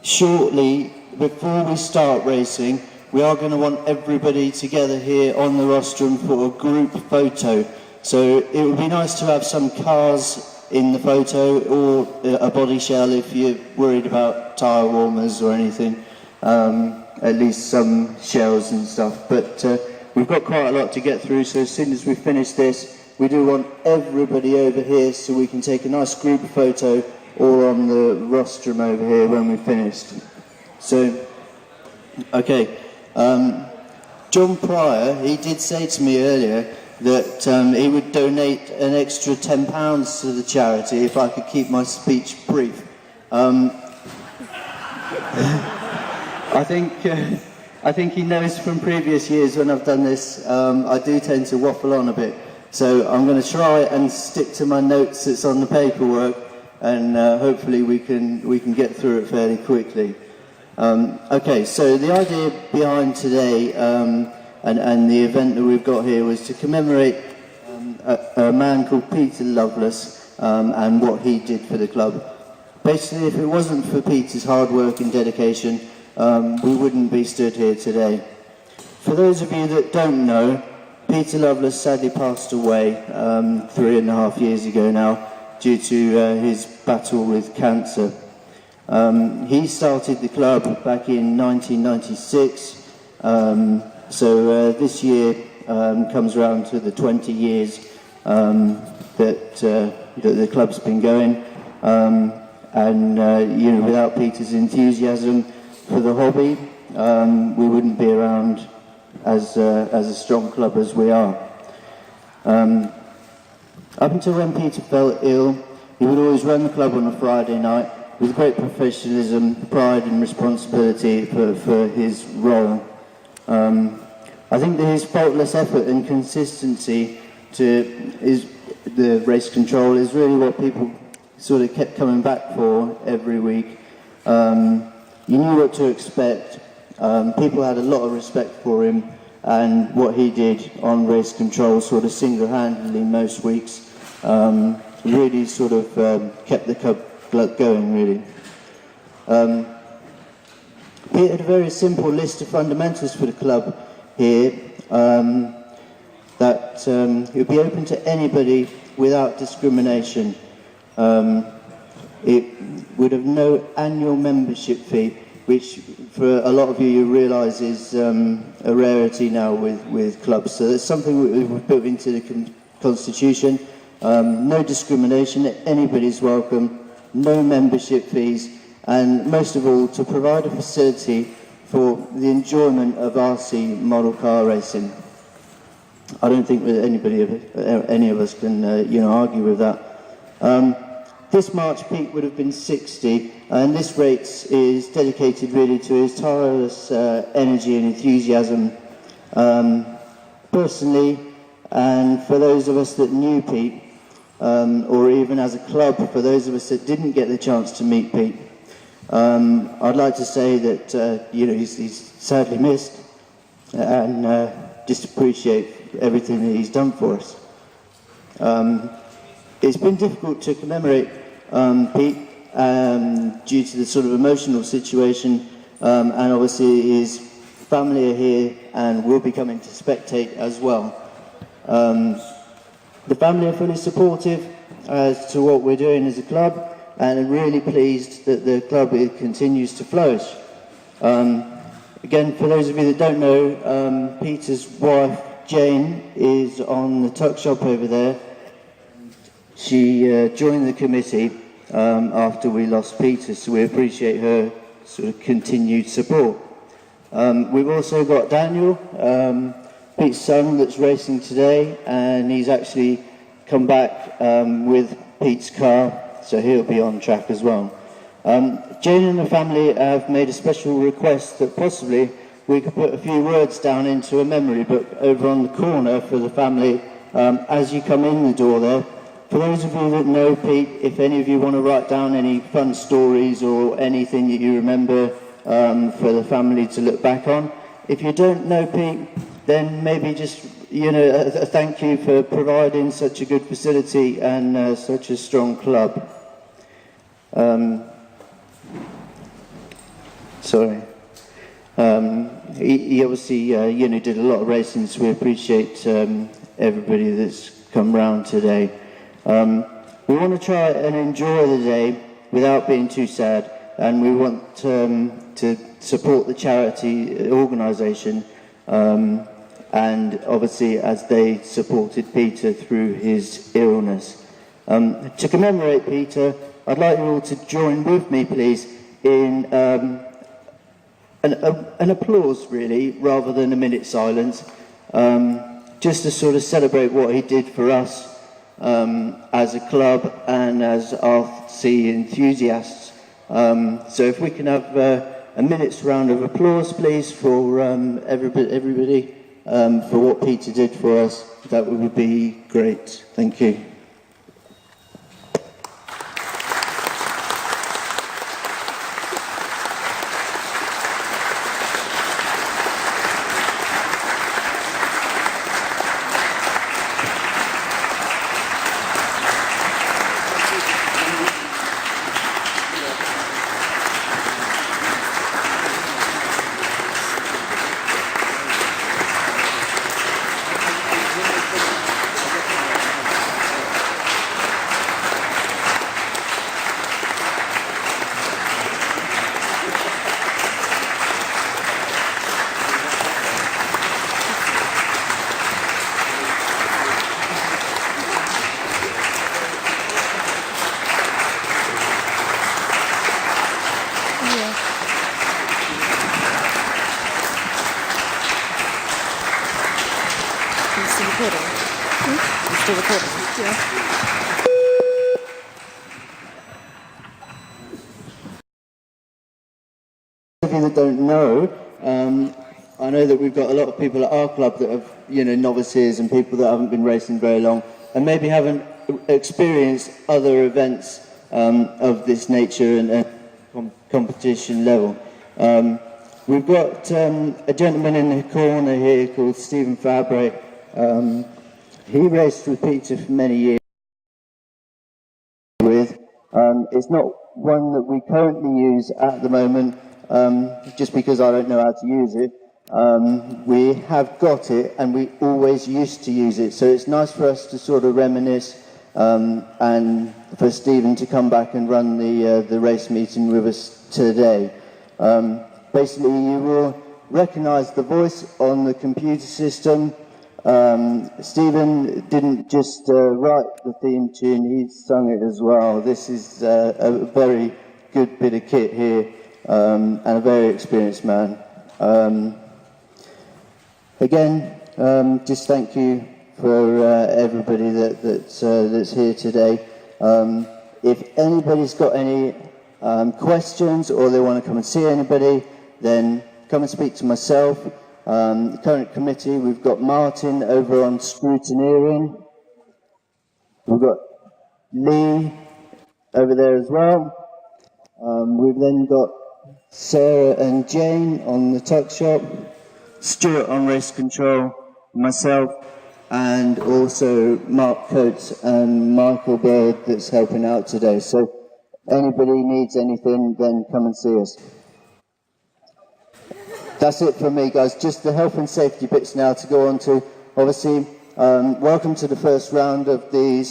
Shortly, before we start racing, we are going to want everybody together here on the rostrum for a group photo. So it would be nice to have some cars in the photo, or a body shell if you're worried about tyre warmers or anything. At least some shells and stuff. But we've got quite a lot to get through, so as soon as we finish this, we do want everybody over here so we can take a nice group photo, or on the rostrum over here when we're finished. So, okay. John Pryor, he did say to me earlier that he would donate an extra £10 to the charity if I could keep my speech brief. I think he knows from previous years when I've done this, I do tend to waffle on a bit. So I'm going to try and stick to my notes that's on the paperwork, and hopefully we can get through it fairly quickly. Okay, so the idea behind today and the event that we've got here was to commemorate a man called Peter Loveless and what he did for the club. Basically, if it wasn't for Peter's hard work and dedication, we wouldn't be stood here today. For those of you that don't know, Peter Loveless sadly passed away 3.5 years ago now due to his battle with cancer. He started the club back in 1996, so this year comes around to the 20 years that the club's been going, and you know, without Peter's enthusiasm for the hobby, we wouldn't be around as a strong club as we are. Up until when Peter fell ill, he would always run the club on a Friday night with great professionalism, pride and responsibility for his role. I think that his faultless effort and consistency to the race control is really what people sort of kept coming back for every week. You knew what to expect. People had a lot of respect for him, and what he did on race control sort of single-handedly most weeks really sort of kept the club going, really. Peter had a very simple list of fundamentals for the club here, that it would be open to anybody without discrimination. It would have no annual membership fee, which for a lot of you realise is a rarity now with clubs. So it's something we've built into the constitution. No discrimination, anybody's welcome, no membership fees, and most of all, to provide a facility for the enjoyment of RC model car racing. I don't think that any of us can argue with that. This March, Pete would have been 60, and this race is dedicated really to his tireless energy and enthusiasm. Personally, and for those of us that knew Pete, or even as a club, for those of us that didn't get the chance to meet Pete, I'd like to say that he's sadly missed, and just appreciate everything that he's done for us. It's been difficult to commemorate Pete due to the sort of emotional situation, and obviously his family are here and will be coming to spectate as well. The family are fully supportive as to what we're doing as a club, and are really pleased that the club continues to flourish. Again, for those of you that don't know, Peter's wife Jane is on the tuck shop over there. She joined the committee after we lost Peter, so we appreciate her sort of continued support. We've also got Daniel, Pete's son, that's racing today, and he's actually come back with Pete's car, so he'll be on track as well. Jane and the family have made a special request that possibly we could put a few words down into a memory book over on the corner for the family as you come in the door there. For those of you that know Pete, if any of you want to write down any fun stories or anything that you remember for the family to look back on. If you don't know Pete, then maybe just, a thank you for providing such a good facility and such a strong club. Sorry. He obviously, did a lot of racing, so we appreciate everybody that's come round today. We want to try and enjoy the day without being too sad, and we want to support the charity organisation, and obviously as they supported Peter through his illness. To commemorate Peter, I'd like you all to join with me, please, in an applause, really, rather than a minute's silence, just to sort of celebrate what he did for us as a club and as RC enthusiasts. So if we can have a minute's round of applause, please, for everybody for what Peter did for us, that would be great. Thank you. That don't know, I know that we've got a lot of people at our club that have, novices and people that haven't been racing very long and maybe haven't experienced other events of this nature and competition level. We've got a gentleman in the corner here called Stephen Fabre. He raced with Peter for many years. It's not one that we currently use at the moment, just because I don't know how to use it. We have got it and we always used to use it, so it's nice for us to sort of reminisce and for Stephen to come back and run the race meeting with us today. Basically, you will recognise the voice on the computer system. Stephen didn't just write the theme tune, he sung it as well. This is a very good bit of kit here, and a very experienced man. Again, just thank you for everybody that's here today. If anybody's got any questions or they want to come and see anybody, then come and speak to myself. The current committee, we've got Martin over on scrutineering. We've got Lee over there as well. We've then got Sarah and Jane on the tuck shop, Stuart on race control, myself, and also Mark Coates and Michael Bird that's helping out today. So anybody needs anything, then come and see us. That's it from me, guys. Just the health and safety bits now to go on to. Obviously, welcome to the first round of the